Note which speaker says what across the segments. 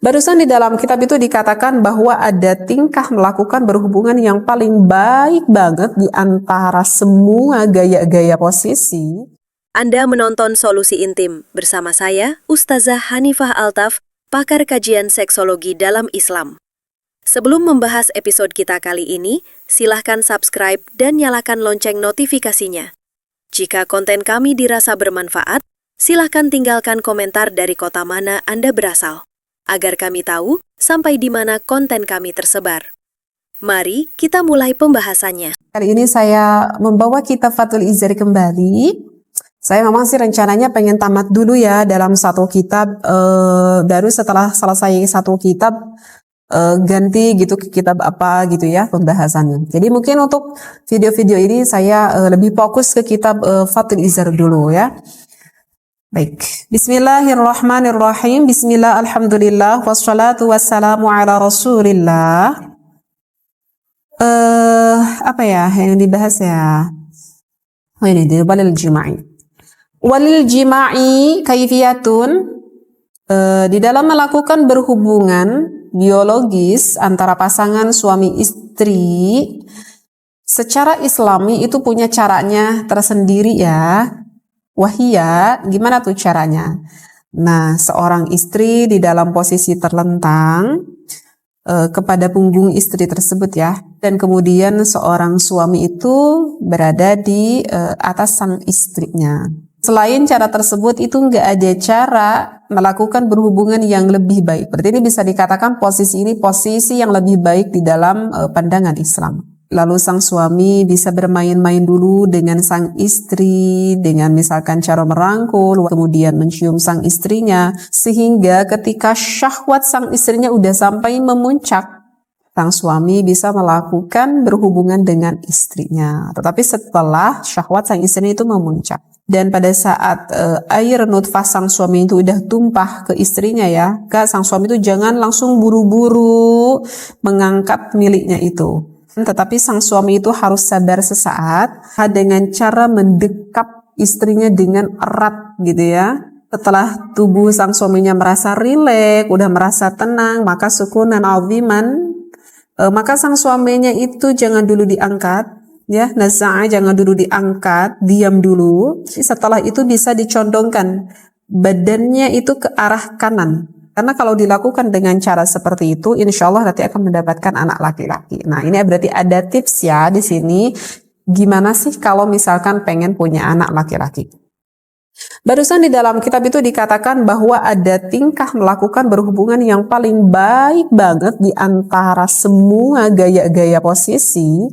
Speaker 1: Barusan di dalam kitab itu dikatakan bahwa ada tingkah melakukan berhubungan yang paling baik banget di antara semua gaya-gaya posisi.
Speaker 2: Anda menonton Solusi Intim bersama saya, Ustazah Hanifah Altaf, pakar kajian seksologi dalam Islam. Sebelum membahas episode kita kali ini, silahkan subscribe dan nyalakan lonceng notifikasinya. Jika konten kami dirasa bermanfaat, silahkan tinggalkan komentar dari kota mana Anda berasal, agar kami tahu sampai di mana konten kami tersebar. Mari kita mulai pembahasannya.
Speaker 1: Kali ini saya membawa kitab Fathul Izari kembali. Saya memang sih rencananya pengen tamat dulu ya dalam satu kitab, baru setelah selesai satu kitab, ganti gitu ke kitab apa gitu ya pembahasannya. Jadi mungkin untuk video-video ini saya lebih fokus ke kitab Fathul Izari dulu ya. Baik, bismillahirrahmanirrahim, bismillah, alhamdulillah, wassalatu wassalamu ala rasulillah. Apa ya yang dibahas ya? Oh ini, walil jima'i. Walil jima'i kaifiyatun, di dalam melakukan berhubungan biologis antara pasangan suami istri, secara islami itu punya caranya tersendiri ya. Wahia, gimana tuh caranya? Nah, seorang istri di dalam posisi terlentang kepada punggung istri tersebut ya, dan kemudian seorang suami itu berada di atas sang istrinya. Selain cara tersebut itu nggak ada cara melakukan berhubungan yang lebih baik. Berarti ini bisa dikatakan posisi ini posisi yang lebih baik di dalam pandangan Islam. Lalu sang suami bisa bermain-main dulu dengan sang istri, dengan misalkan cara merangkul, kemudian mencium sang istrinya, sehingga ketika syahwat sang istrinya udah sampai memuncak, sang suami bisa melakukan berhubungan dengan istrinya. Tetapi setelah syahwat sang istrinya itu memuncak. Dan pada saat air nutfah sang suami itu udah tumpah ke istrinya ya, sang suami itu jangan langsung buru-buru mengangkat miliknya itu. Tetapi sang suami itu harus sabar sesaat dengan cara mendekap istrinya dengan erat gitu ya. Setelah tubuh sang suaminya merasa rileks, udah merasa tenang, maka sukunan aziman, maka sang suaminya itu jangan dulu diangkat ya, naza'a jangan dulu diangkat, diam dulu. Setelah itu bisa dicondongkan badannya itu ke arah kanan. Karena kalau dilakukan dengan cara seperti itu, insya Allah nanti akan mendapatkan anak laki-laki. Nah, ini berarti ada tips ya di sini. Gimana sih kalau misalkan pengen punya anak laki-laki? Barusan di dalam kitab itu dikatakan bahwa ada tingkah melakukan berhubungan yang paling baik banget di antara semua gaya-gaya posisi.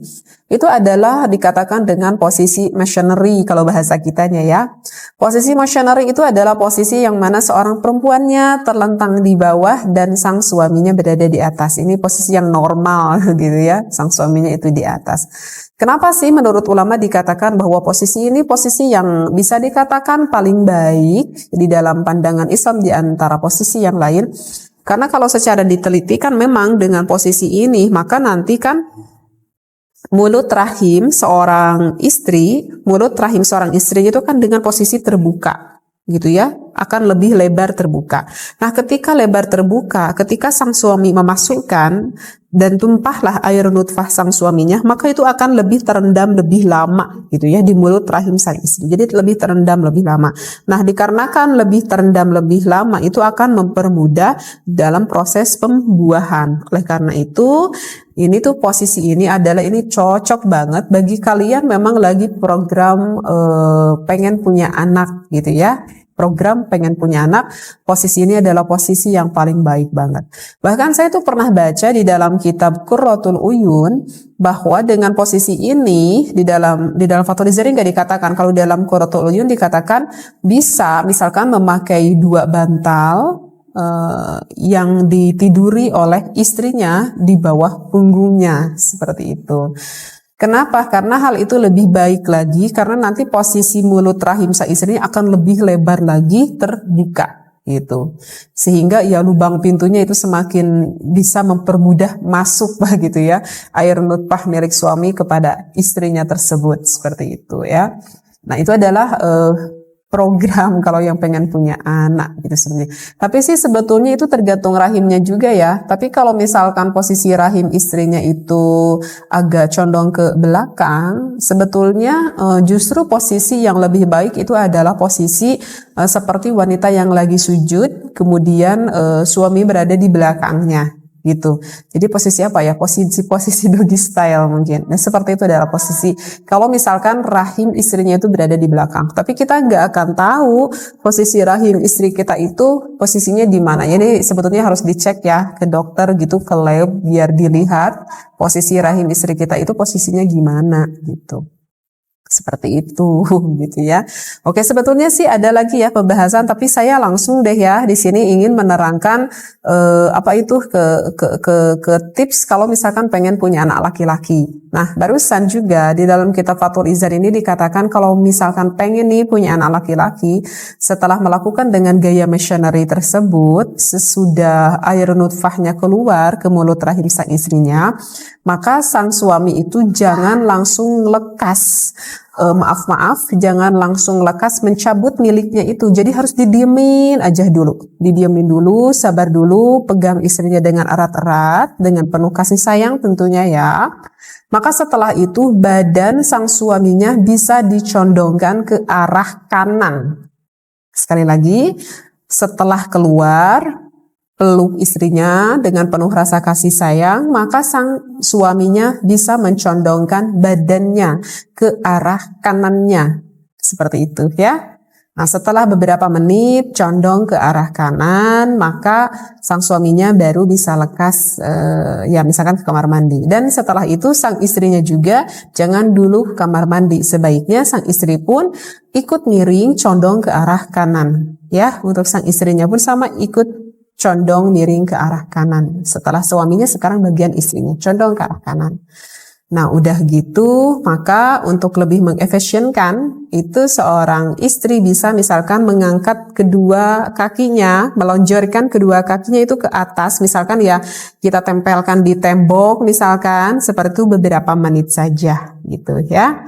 Speaker 1: Itu adalah dikatakan dengan posisi missionary kalau bahasa kitanya ya. Posisi missionary itu adalah posisi yang mana seorang perempuannya terlentang di bawah dan sang suaminya berada di atas. Ini posisi yang normal gitu ya, sang suaminya itu di atas. Kenapa sih menurut ulama dikatakan bahwa posisi ini posisi yang bisa dikatakan paling baik di dalam pandangan Islam di antara posisi yang lain? Karena kalau secara diteliti kan memang dengan posisi ini maka nanti kan mulut rahim seorang istri itu kan dengan posisi terbuka gitu ya, akan lebih lebar terbuka. Nah, ketika lebar terbuka, ketika sang suami memasukkan dan tumpahlah air nutfah sang suaminya, maka itu akan lebih terendam lebih lama gitu ya di mulut rahim sang istri. Jadi lebih terendam lebih lama. Nah, dikarenakan lebih terendam lebih lama itu akan mempermudah dalam proses pembuahan. Oleh karena itu, ini tuh posisi ini cocok banget bagi kalian memang lagi program pengen punya anak gitu ya. Program pengen punya anak, posisi ini adalah posisi yang paling baik banget. Bahkan saya tuh pernah baca di dalam kitab Qurratul Uyun bahwa dengan posisi ini di dalam Fathul Izari nggak dikatakan, kalau dalam Qurratul Uyun dikatakan bisa misalkan memakai 2 bantal yang ditiduri oleh istrinya di bawah punggungnya seperti itu. Kenapa? Karena hal itu lebih baik lagi karena nanti posisi mulut rahim sang istri akan lebih lebar lagi terbuka gitu. Sehingga ya lubang pintunya itu semakin bisa mempermudah masuk begitu ya air nutfah milik suami kepada istrinya tersebut seperti itu ya. Nah, itu adalah program kalau yang pengen punya anak gitu sebenarnya. Tapi sih sebetulnya itu tergantung rahimnya juga ya. Tapi kalau misalkan posisi rahim istrinya itu agak condong ke belakang, sebetulnya justru posisi yang lebih baik itu adalah posisi seperti wanita yang lagi sujud, kemudian suami berada di belakangnya gitu. Jadi posisi apa ya? Posisi doggy style mungkin. Nah, seperti itu adalah posisi kalau misalkan rahim istrinya itu berada di belakang. Tapi kita nggak akan tahu posisi rahim istri kita itu posisinya di mana. Jadi sebetulnya harus dicek ya ke dokter gitu, ke lab biar dilihat posisi rahim istri kita itu posisinya gimana gitu. Seperti itu gitu ya. Oke, sebetulnya sih ada lagi ya pembahasan, tapi saya langsung deh ya di sini ingin menerangkan apa itu ke tips kalau misalkan pengen punya anak laki-laki. Nah, barusan juga di dalam kitab Fathul Izar ini dikatakan kalau misalkan pengen nih punya anak laki-laki, setelah melakukan dengan gaya missionary tersebut, sesudah air nutfahnya keluar ke mulut rahim sang istrinya, maka sang suami itu jangan langsung lekas jangan langsung lekas mencabut miliknya itu. Jadi harus didiemin aja dulu. Didiemin dulu, sabar dulu, pegang istrinya dengan erat-erat, dengan penuh kasih sayang tentunya ya. Maka setelah itu badan sang suaminya bisa dicondongkan ke arah kanan. Sekali lagi, setelah keluar peluk istrinya dengan penuh rasa kasih sayang, maka sang suaminya bisa mencondongkan badannya ke arah kanannya. Seperti itu ya. Nah, setelah beberapa menit condong ke arah kanan, maka sang suaminya baru bisa lekas ya misalkan ke kamar mandi. Dan setelah itu sang istrinya juga jangan dulu ke kamar mandi. Sebaiknya sang istri pun ikut miring condong ke arah kanan. Ya, untuk sang istrinya pun sama ikut condong miring ke arah kanan. Setelah suaminya sekarang bagian istrinya condong ke arah kanan. Nah, udah gitu, maka untuk lebih mengefisienkan, itu seorang istri bisa misalkan mengangkat kedua kakinya, melonjorkan kedua kakinya itu ke atas, misalkan ya kita tempelkan di tembok misalkan, seperti itu beberapa menit saja gitu ya.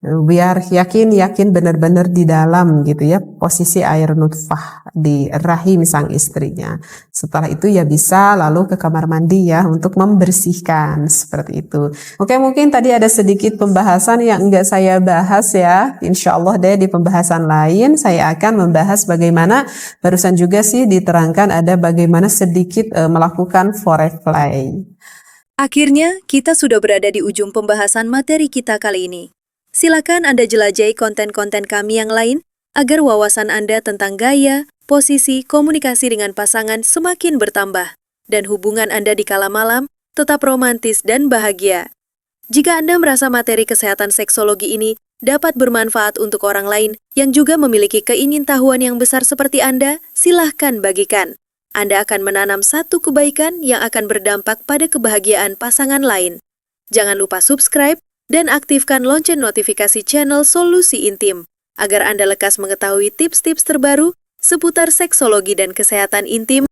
Speaker 1: Biar yakin benar-benar di dalam gitu ya posisi air nutfah di rahim sang istrinya. Setelah itu ya bisa lalu ke kamar mandi ya untuk membersihkan seperti itu. Oke, mungkin tadi ada sedikit pembahasan yang enggak saya bahas ya. Insya Allah deh di pembahasan lain saya akan membahas bagaimana barusan juga sih diterangkan ada bagaimana sedikit melakukan foreplay.
Speaker 2: Akhirnya, kita sudah berada di ujung pembahasan materi kita kali ini. Silakan Anda jelajahi konten-konten kami yang lain agar wawasan Anda tentang gaya, posisi, komunikasi dengan pasangan semakin bertambah dan hubungan Anda di kala malam tetap romantis dan bahagia. Jika Anda merasa materi kesehatan seksologi ini dapat bermanfaat untuk orang lain yang juga memiliki keingintahuan yang besar seperti Anda, silahkan bagikan. Anda akan menanam satu kebaikan yang akan berdampak pada kebahagiaan pasangan lain. Jangan lupa subscribe dan aktifkan lonceng notifikasi channel Solusi Intim, agar Anda lekas mengetahui tips-tips terbaru seputar seksologi dan kesehatan intim